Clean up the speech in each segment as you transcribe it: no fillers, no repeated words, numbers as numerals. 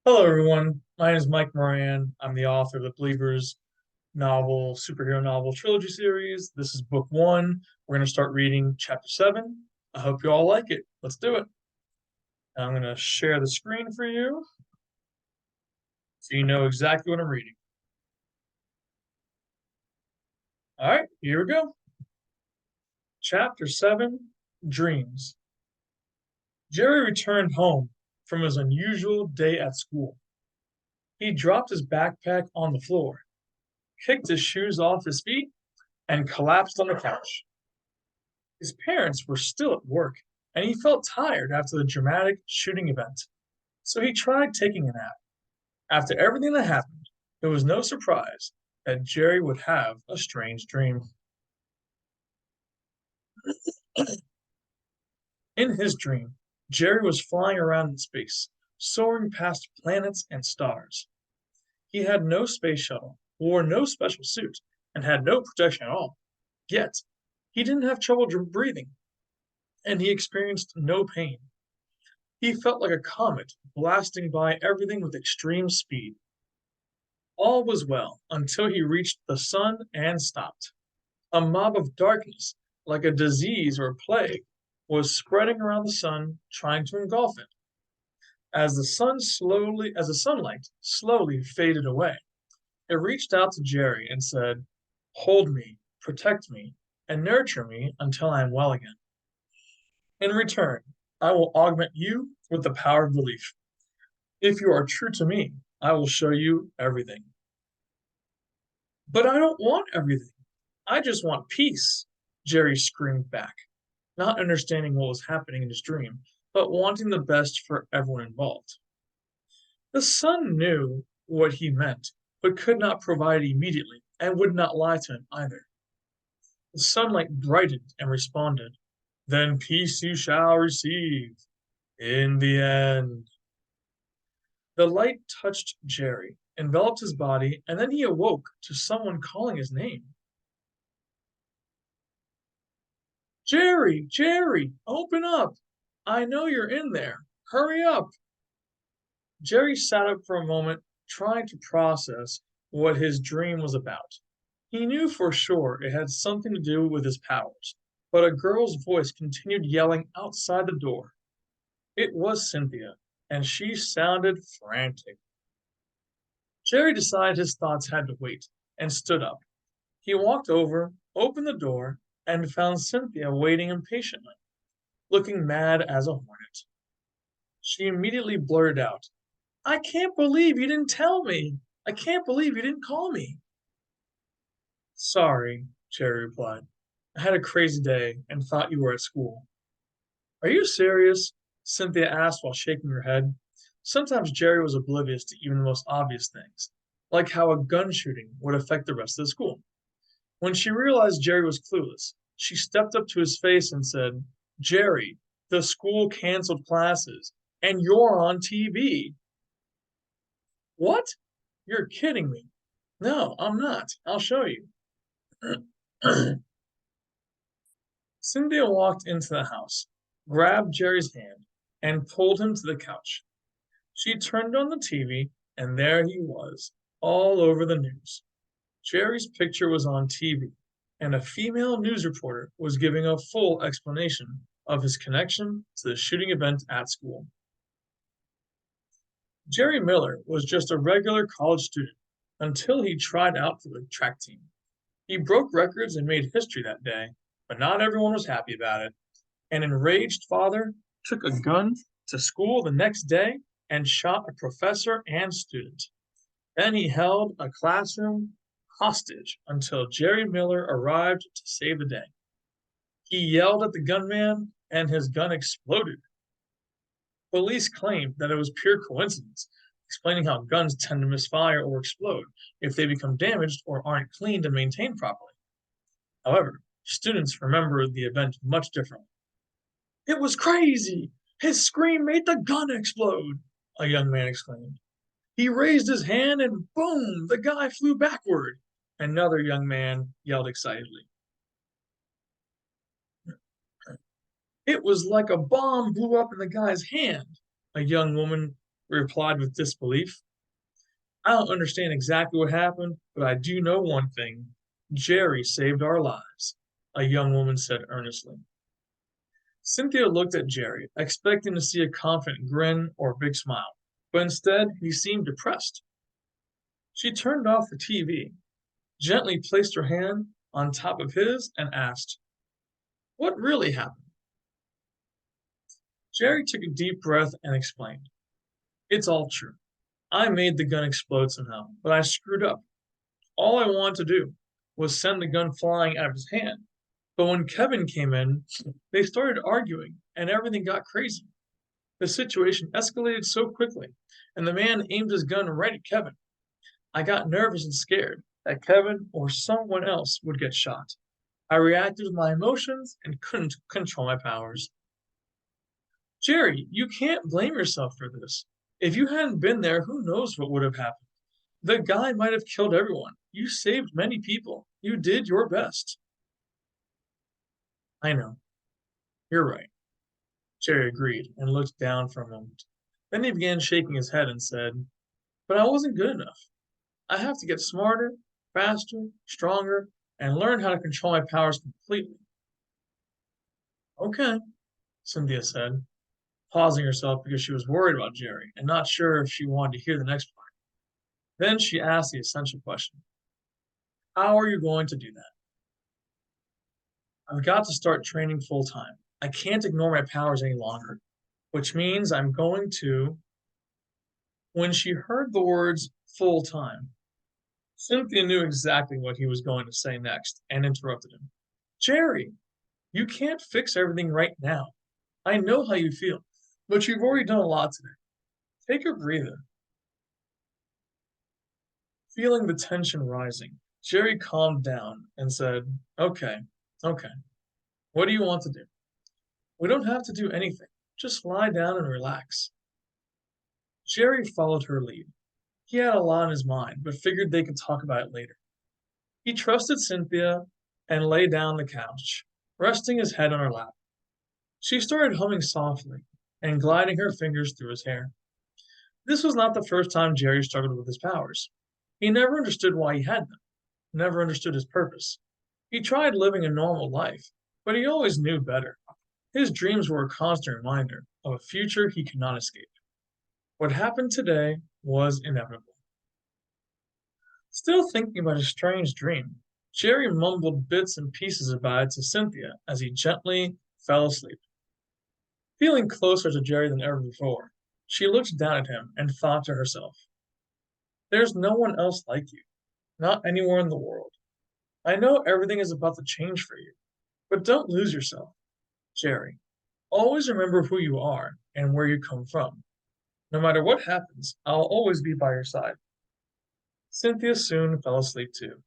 Hello, everyone. My name is Mike Moran. I'm the author of the Believers superhero novel trilogy series. This is book one. We're going to start reading chapter seven. I hope you all like it. Let's do it. I'm going to share the screen for you so you know exactly what I'm reading. All right, here we go. Chapter seven, Dreams. Jerry returned home from his unusual day at school. He dropped his backpack on the floor, kicked his shoes off his feet, and collapsed on the couch. His parents were still at work, and he felt tired after the dramatic shooting event. So he tried taking a nap. After everything that happened, it was no surprise that Jerry would have a strange dream. In his dream, Jerry was flying around in space, soaring past planets and stars. He had no space shuttle, wore no special suit, and had no protection at all. Yet, he didn't have trouble breathing, and he experienced no pain. He felt like a comet blasting by everything with extreme speed. All was well until he reached the sun and stopped. A mob of darkness, like a disease or plague, was spreading around the sun, trying to engulf it. As the sunlight slowly faded away, it reached out to Jerry and said, "Hold me, protect me, and nurture me until I am well again. In return, I will augment you with the power of belief. If you are true to me, I will show you everything." "But I don't want everything. I just want peace," Jerry screamed back, not understanding what was happening in his dream, but wanting the best for everyone involved. The sun knew what he meant, but could not provide it immediately, and would not lie to him either. The sunlight brightened and responded, "Then peace you shall receive in the end." The light touched Jerry, enveloped his body, and then he awoke to someone calling his name. "Jerry, Jerry, open up! I know you're in there. Hurry up!" Jerry sat up for a moment, trying to process what his dream was about. He knew for sure it had something to do with his powers, but a girl's voice continued yelling outside the door. It was Cynthia, and she sounded frantic. Jerry decided his thoughts had to wait, and stood up. He walked over, opened the door, and found Cynthia waiting impatiently, looking mad as a hornet. She immediately blurted out, "I can't believe you didn't tell me. I can't believe you didn't call me." "Sorry," Jerry replied. "I had a crazy day and thought you were at school." "Are you serious?" Cynthia asked while shaking her head. Sometimes Jerry was oblivious to even the most obvious things, like how a gun shooting would affect the rest of the school. When she realized Jerry was clueless, she stepped up to his face and said, "Jerry, the school canceled classes, and you're on TV." "What? You're kidding me." "No, I'm not. I'll show you." Cynthia walked into the house, grabbed Jerry's hand, and pulled him to the couch. She turned on the TV, and there he was, all over the news. Jerry's picture was on TV, and a female news reporter was giving a full explanation of his connection to the shooting event at school. Jerry Miller was just a regular college student until he tried out for the track team. He broke records and made history that day, but not everyone was happy about it. An enraged father took a gun to school the next day and shot a professor and student. Then he held a classroom hostage until Jerry Miller arrived to save the day. He yelled at the gunman, and his gun exploded. Police claimed that it was pure coincidence, explaining how guns tend to misfire or explode if they become damaged or aren't cleaned and maintained properly. However, students remember the event much differently. "It was crazy! His scream made the gun explode!" a young man exclaimed. "He raised his hand and boom, the guy flew backward!" Another young man yelled excitedly. "It was like a bomb blew up in the guy's hand," a young woman replied with disbelief. I don't understand exactly what happened, but I do know one thing. Jerry saved our lives, a young woman said earnestly. Cynthia looked at Jerry, expecting to see a confident grin or a big smile, but instead he seemed depressed. She turned off the TV, gently placed her hand on top of his, and asked, "What really happened?" Jerry took a deep breath and explained, "It's all true. I made the gun explode somehow, but I screwed up. All I wanted to do was send the gun flying out of his hand. But when Kevin came in, they started arguing, and everything got crazy. The situation escalated so quickly, and the man aimed his gun right at Kevin. I got nervous and scared that Kevin or someone else would get shot. I reacted with my emotions and couldn't control my powers." Jerry, you can't blame yourself for this. If you hadn't been there, who knows what would have happened? The guy might have killed everyone. You saved many people. You did your best. I know. You're right. Jerry agreed and looked down for a moment. Then he began shaking his head and said, "But I wasn't good enough. I have to get smarter, faster, stronger, and learn how to control my powers completely." Okay, Cynthia said, pausing herself because she was worried about Jerry and not sure if she wanted to hear the next part. Then she asked the essential question: "How are you going to do that?" "I've got to start training full time. I can't ignore my powers any longer, which means I'm going to." When she heard the words full time, Cynthia knew exactly what he was going to say next and interrupted him. "Jerry, you can't fix everything right now. I know how you feel, but you've already done a lot today. Take a breather." Feeling the tension rising, Jerry calmed down and said, "Okay, okay. What do you want to do?" "We don't have to do anything. Just lie down and relax." Jerry followed her lead. He had a lot on his mind, but figured they could talk about it later. He trusted Cynthia and lay down on the couch, resting his head on her lap. She started humming softly and gliding her fingers through his hair. This was not the first time Jerry struggled with his powers. He never understood why he had them, never understood his purpose. He tried living a normal life, but he always knew better. His dreams were a constant reminder of a future he could not escape. What happened today was inevitable. Still thinking about his strange dream, Jerry mumbled bits and pieces about it to Cynthia as he gently fell asleep. Feeling closer to Jerry than ever before, she looked down at him and thought to herself, "There's no one else like you, not anywhere in the world. I know everything is about to change for you, but don't lose yourself. Jerry, always remember who you are and where you come from. No matter what happens, I'll always be by your side." Cynthia soon fell asleep too.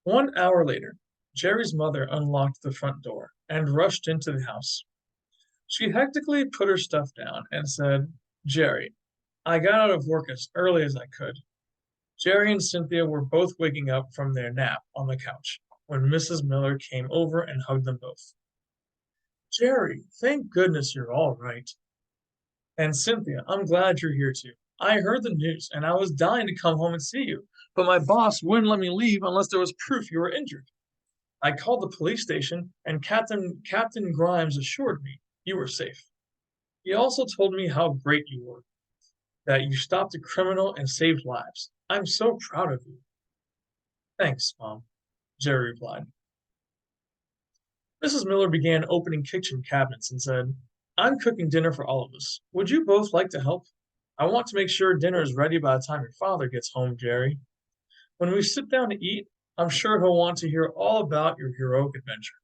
1 hour later, Jerry's mother unlocked the front door and rushed into the house. She hectically put her stuff down and said, "Jerry, I got out of work as early as I could." Jerry and Cynthia were both waking up from their nap on the couch when Mrs. Miller came over and hugged them both. "Jerry, thank goodness you're all right. And Cynthia, I'm glad you're here too. I heard the news and I was dying to come home and see you, but my boss wouldn't let me leave unless there was proof you were injured. I called the police station and Captain Grimes assured me you were safe. He also told me how great you were, that you stopped a criminal and saved lives. I'm so proud of you." "Thanks, Mom," Jerry replied. Mrs. Miller began opening kitchen cabinets and said, "I'm cooking dinner for all of us. Would you both like to help? I want to make sure dinner is ready by the time your father gets home, Jerry. When we sit down to eat, I'm sure he'll want to hear all about your heroic adventure."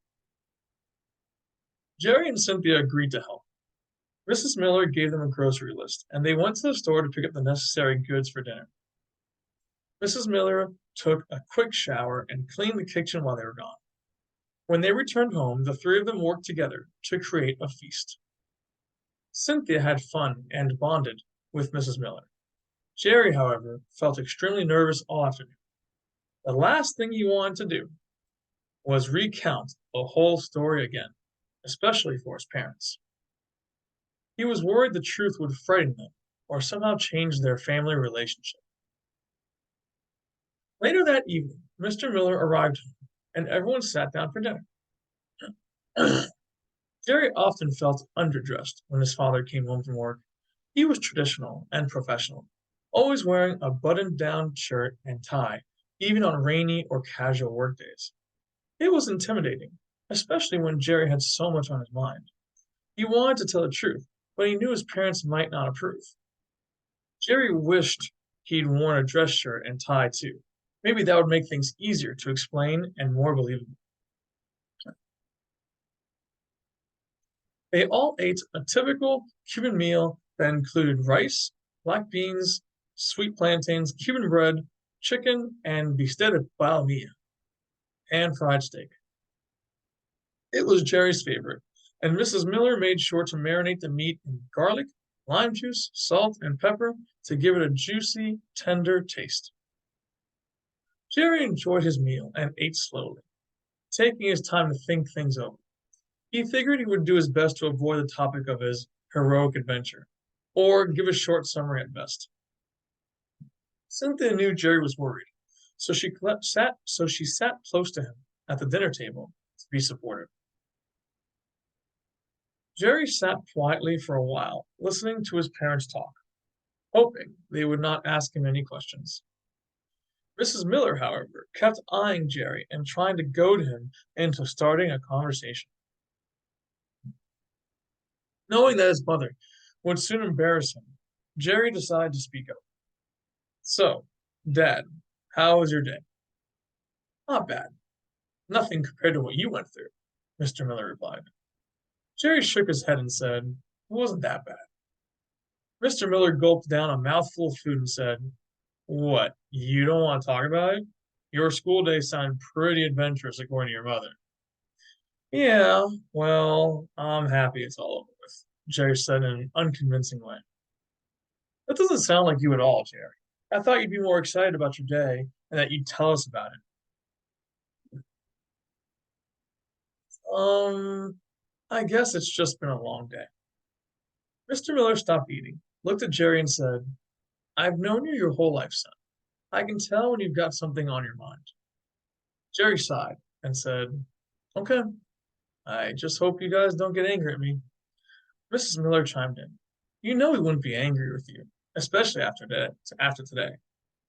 Jerry and Cynthia agreed to help. Mrs. Miller gave them a grocery list, and they went to the store to pick up the necessary goods for dinner. Mrs. Miller took a quick shower and cleaned the kitchen while they were gone. When they returned home, the three of them worked together to create a feast. Cynthia had fun and bonded with Mrs. Miller. Jerry, however, felt extremely nervous all afternoon. The last thing he wanted to do was recount the whole story again. especially for his parents. He was worried the truth would frighten them or somehow change their family relationship. Later that evening, Mr. Miller arrived home, and everyone sat down for dinner. Jerry often felt underdressed when his father came home from work. He was traditional and professional, always wearing a buttoned down shirt and tie, even on rainy or casual workdays. It was intimidating, especially when Jerry had so much on his mind. He wanted to tell the truth, but he knew his parents might not approve. Jerry wished he'd worn a dress shirt and tie too. Maybe that would make things easier to explain and more believable. They all ate a typical Cuban meal that included rice, black beans, sweet plantains, Cuban bread, chicken, and bistec de palmilla, and fried steak. It was Jerry's favorite, and Mrs. Miller made sure to marinate the meat in garlic, lime juice, salt, and pepper to give it a juicy, tender taste. Jerry enjoyed his meal and ate slowly, taking his time to think things over. He figured he would do his best to avoid the topic of his heroic adventure, or give a short summary at best. Cynthia knew Jerry was worried, so she sat close to him at the dinner table to be supportive. Jerry sat quietly for a while, listening to his parents talk, hoping they would not ask him any questions. Mrs. Miller, however, kept eyeing Jerry and trying to goad him into starting a conversation. Knowing that his mother would soon embarrass him, Jerry decided to speak up. So, Dad, how was your day? Not bad. Nothing compared to what you went through, Mr. Miller replied. Jerry shook his head and said, it wasn't that bad. Mr. Miller gulped down a mouthful of food and said, what, you don't want to talk about it? Your school day sounded pretty adventurous according to your mother. Yeah, well, I'm happy it's all over with, Jerry said in an unconvincing way. That doesn't sound like you at all, Jerry. I thought you'd be more excited about your day and that you'd tell us about it. Um, I guess it's just been a long day. Mr. Miller stopped eating, looked at Jerry, and said, I've known you your whole life, son. I can tell when you've got something on your mind. Jerry sighed and said, okay, I just hope you guys don't get angry at me. Mrs. Miller chimed in. You know we wouldn't be angry with you, especially after today.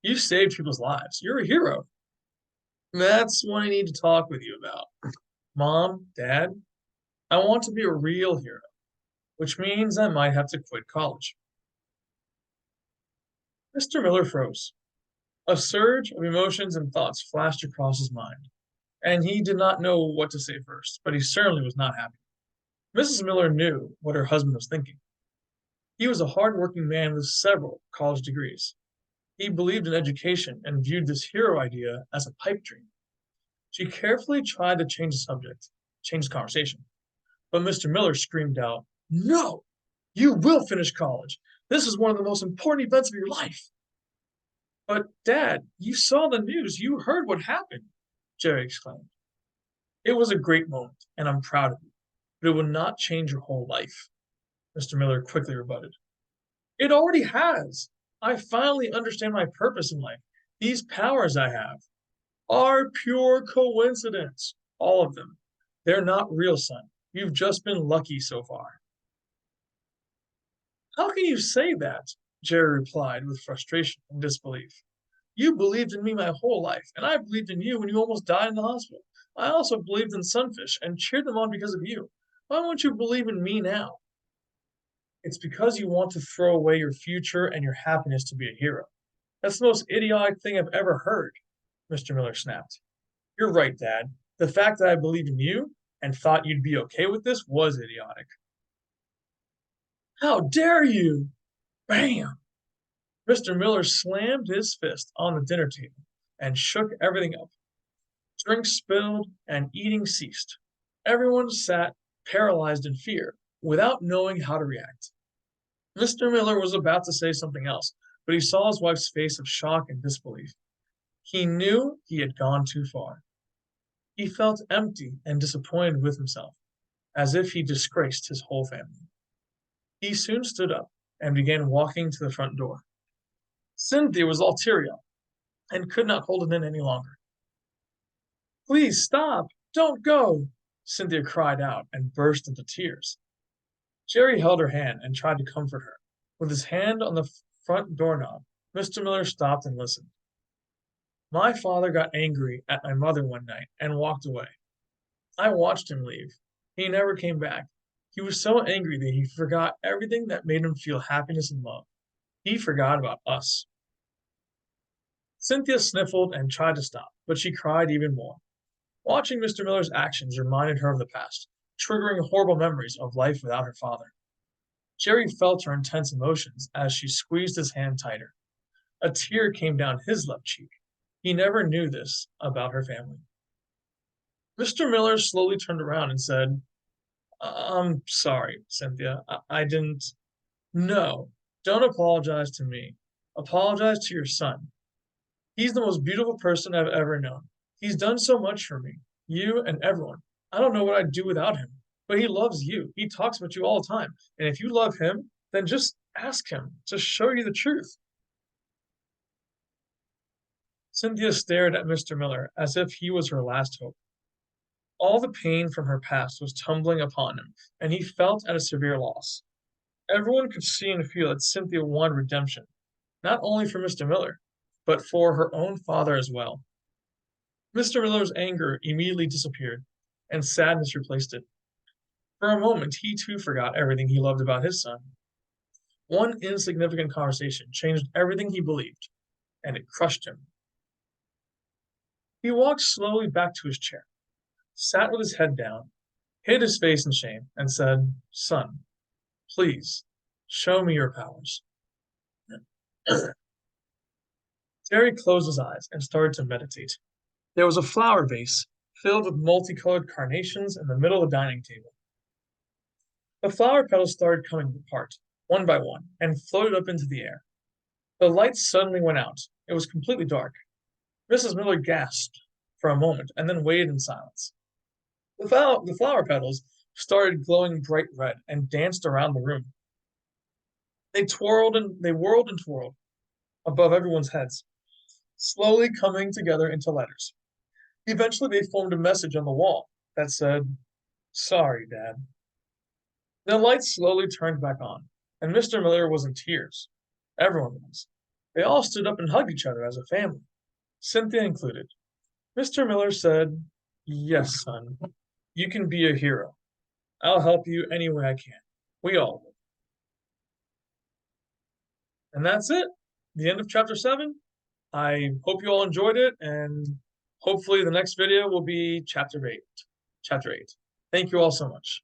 You saved people's lives. You're a hero. That's what I need to talk with you about. Mom, Dad, I want to be a real hero, which means I might have to quit college. Mr. Miller froze. A surge of emotions and thoughts flashed across his mind, and he did not know what to say first, but he certainly was not happy. Mrs. Miller knew what her husband was thinking. He was a hard-working man with several college degrees. He believed in education and viewed this hero idea as a pipe dream. She carefully tried to change the conversation, but Mr. Miller screamed out, no, you will finish college. This is one of the most important events of your life. But, Dad, you saw the news. You heard what happened, Jerry exclaimed. It was a great moment, and I'm proud of you, but it will not change your whole life, Mr. Miller quickly rebutted. It already has. I finally understand my purpose in life. These powers I have are pure coincidence, all of them. They're not real, son. You've just been lucky so far. How can you say that? Jerry replied with frustration and disbelief. You believed in me my whole life, and I believed in you when you almost died in the hospital. I also believed in Sunfish and cheered them on because of you. Why won't you believe in me now? It's because you want to throw away your future and your happiness to be a hero. That's the most idiotic thing I've ever heard, Mr. Miller snapped. You're right, Dad. The fact that I believed in you and thought you'd be okay with this was idiotic. How dare you? Bam! Mr. Miller slammed his fist on the dinner table and shook everything up. Drinks spilled and eating ceased. Everyone sat paralyzed in fear without knowing how to react. Mr. Miller was about to say something else, but he saw his wife's face of shock and disbelief. He knew he had gone too far. He felt empty and disappointed with himself. as if he disgraced his whole family. He soon stood up and began walking to the front door. Cynthia was all teary-eyed and could not hold it in any longer. "Please stop! Don't go!" Cynthia cried out and burst into tears. Jerry held her hand and tried to comfort her. With his hand on the front doorknob, Mr. Miller stopped and listened. "My father got angry at my mother one night and walked away. I watched him leave. He never came back. He was so angry that he forgot everything that made him feel happiness and love. He forgot about us." Cynthia sniffled and tried to stop, but she cried even more. Watching Mr. Miller's actions reminded her of the past, triggering horrible memories of life without her father. Jerry felt her intense emotions as she squeezed his hand tighter. A tear came down his left cheek. He never knew this about her family. Mr. Miller slowly turned around and said, "I'm sorry, Cynthia. I didn't." "No, don't apologize to me. Apologize to your son. He's the most beautiful person I've ever known. He's done so much for me, you and everyone. I don't know what I'd do without him. But he loves you. He talks about you all the time. And if you love him, then just ask him to show you the truth." Cynthia stared at Mr. Miller as if he was her last hope. All the pain from her past was tumbling upon him, and he felt at a severe loss. Everyone could see and feel that Cynthia wanted redemption, not only for Mr. Miller, but for her own father as well. Mr. Miller's anger immediately disappeared, and sadness replaced it. For a moment, he too forgot everything he loved about his son. One insignificant conversation changed everything he believed, and it crushed him. He walked slowly back to his chair, sat with his head down, hid his face in shame, and said, "Son, please, show me your powers." Jerry closed his eyes and started to meditate. There was a flower vase filled with multicolored carnations in the middle of the dining table. The flower petals started coming apart, one by one, and floated up into the air. The lights suddenly went out. It was completely dark. Mrs. Miller gasped for a moment and then waited in silence. The flower petals started glowing bright red and danced around the room. They whirled and twirled above everyone's heads, slowly coming together into letters. Eventually, they formed a message on the wall that said, "Sorry, Dad." The lights slowly turned back on, and Mr. Miller was in tears. Everyone was. They all stood up and hugged each other as a family, Cynthia included. Mr. Miller said, "Yes, son, you can be a hero. I'll help you any way I can. We all will." And that's it. The end of chapter 7. I hope you all enjoyed it, and hopefully the next video will be chapter 8. Chapter 8. Thank you all so much.